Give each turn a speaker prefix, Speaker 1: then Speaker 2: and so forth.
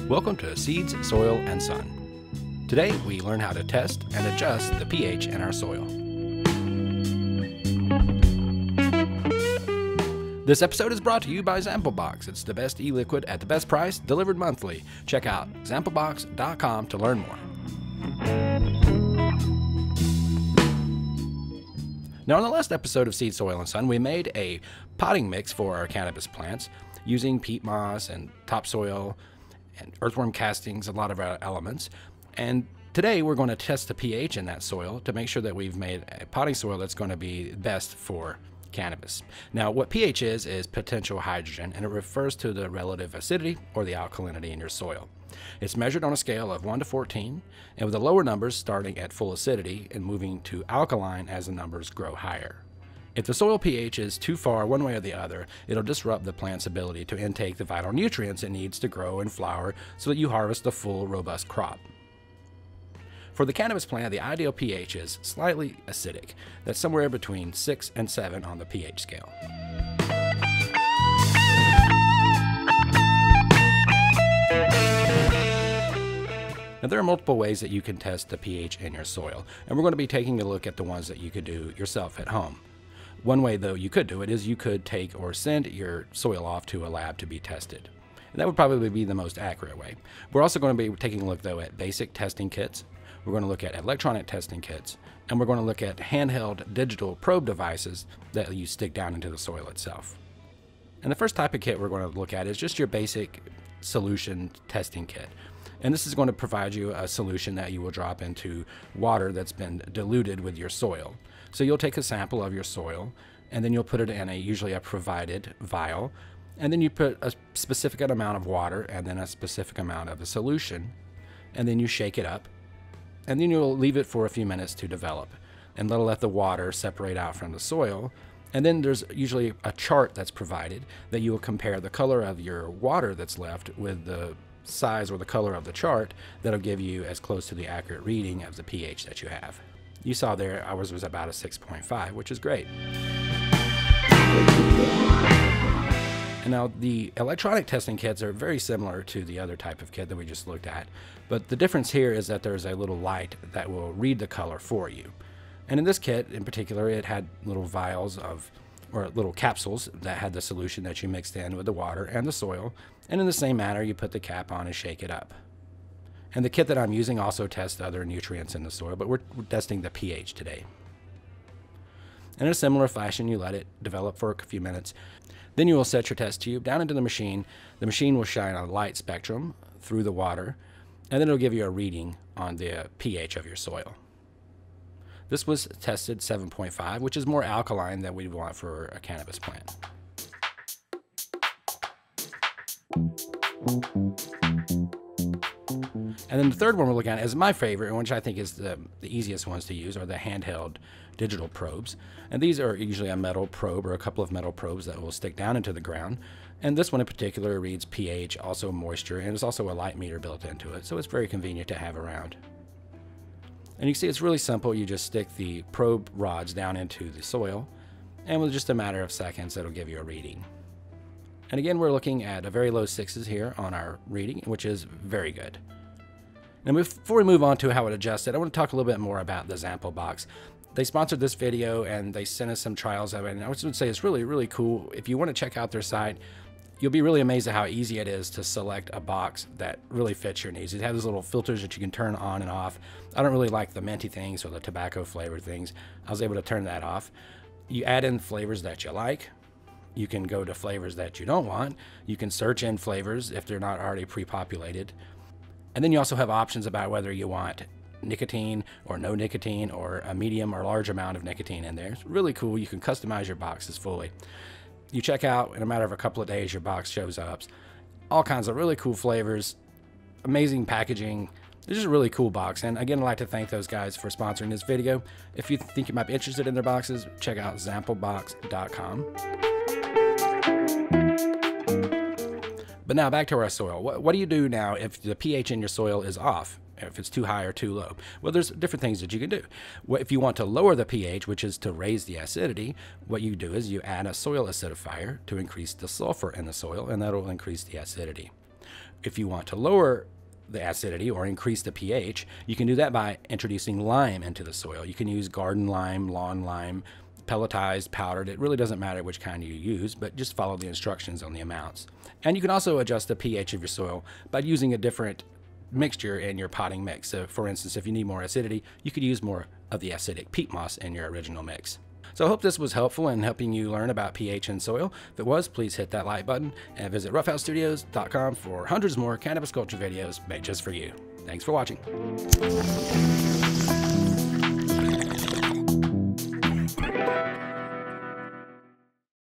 Speaker 1: Welcome to Seeds, Soil, and Sun. Today we learn how to test and adjust the pH in our soil. This episode is brought to you by Zamplebox. It's the best e-liquid at the best price, delivered monthly. Check out zamplebox.com to learn more. Now, on the last episode of Seed, Soil, and Sun, we made a potting mix for our cannabis plants using peat moss and topsoil and earthworm castings, a lot of our elements. And today we're going to test the pH in that soil to make sure that we've made a potting soil that's going to be best for cannabis. Now, what pH is potential hydrogen, and it refers to the relative acidity or the alkalinity in your soil. It's measured on a scale of 1 to 14, and with the lower numbers starting at full acidity and moving to alkaline as the numbers grow higher. If the soil pH is too far one way or the other, it'll disrupt the plant's ability to intake the vital nutrients it needs to grow and flower so that you harvest the full, robust crop. For the cannabis plant, the ideal pH is slightly acidic. That's somewhere between 6 and 7 on the pH scale. Now, there are multiple ways that you can test the pH in your soil, and we're going to be taking a look at the ones that you could do yourself at home. One way, though, you could do it is you could take or send your soil off to a lab to be tested. And that would probably be the most accurate way. We're also going to be taking a look, though, at basic testing kits. We're going to look at electronic testing kits, and we're going to look at handheld digital probe devices that you stick down into the soil itself. And the first type of kit we're going to look at is just your basic solution testing kit. And this is going to provide you a solution that you will drop into water that's been diluted with your soil. So you'll take a sample of your soil, and then you'll put it in usually a provided vial, and then you put a specific amount of water and then a specific amount of the solution, and then you shake it up, and then you'll leave it for a few minutes to develop, and that'll let the water separate out from the soil. And then there's usually a chart that's provided that you will compare the color of your water that's left with the size or the color of the chart that'll give you as close to the accurate reading of the pH that you have. You saw there ours was about a 6.5, which is great. And now the electronic testing kits are very similar to the other type of kit that we just looked at, but the difference here is that there's a little light that will read the color for you. And in this kit in particular, it had little vials or little capsules that had the solution that you mixed in with the water and the soil, and in the same manner you put the cap on and shake it up. And the kit that I'm using also tests other nutrients in the soil, but we're testing the pH today. And in a similar fashion, you let it develop for a few minutes. Then you will set your test tube down into the machine. The machine will shine a light spectrum through the water, and then it'll give you a reading on the pH of your soil. This was tested 7.5, which is more alkaline than we'd want for a cannabis plant. And then the third one we're looking at is my favorite, which I think is the easiest ones to use, are the handheld digital probes. And these are usually a metal probe or a couple of metal probes that will stick down into the ground. And this one in particular reads pH, also moisture, and there's also a light meter built into it, so it's very convenient to have around. And you can see it's really simple. You just stick the probe rods down into the soil, and with just a matter of seconds, it'll give you a reading. And again, we're looking at a very low 6s here on our reading, which is very good. Now, before we move on to how it adjusts it, I want to talk a little bit more about the Zamplebox. They sponsored this video and they sent us some trials of it, and I would say it's really, really cool. If you want to check out their site, you'll be really amazed at how easy it is to select a box that really fits your needs. It has these little filters that you can turn on and off. I don't really like the minty things or the tobacco flavored things. I was able to turn that off. You add in flavors that you like. You can go to flavors that you don't want. You can search in flavors if they're not already pre-populated. And then you also have options about whether you want nicotine or no nicotine or a medium or large amount of nicotine in there. It's really cool. You can customize your boxes fully. You check out, in a matter of a couple of days, your box shows up. All kinds of really cool flavors, amazing packaging. It's just a really cool box. And again, I'd like to thank those guys for sponsoring this video. If you think you might be interested in their boxes, check out zamplebox.com. But now back to our soil. What do you do now if the pH in your soil is off? if it's too high or too low. Well, there's different things that you can do. If you want to lower the pH, which is to raise the acidity, what you do is you add a soil acidifier to increase the sulfur in the soil, and that will increase the acidity. If you want to lower the acidity or increase the pH, you can do that by introducing lime into the soil. You can use garden lime, lawn lime, pelletized, powdered. It really doesn't matter which kind you use, but just follow the instructions on the amounts. And you can also adjust the pH of your soil by using a different mixture in your potting mix. So for instance, if you need more acidity, you could use more of the acidic peat moss in your original mix. So I hope this was helpful in helping you learn about pH in soil. If it was, please hit that like button and visit RuffHouseStudios.com for hundreds more cannabis culture videos made just for you. Thanks for watching.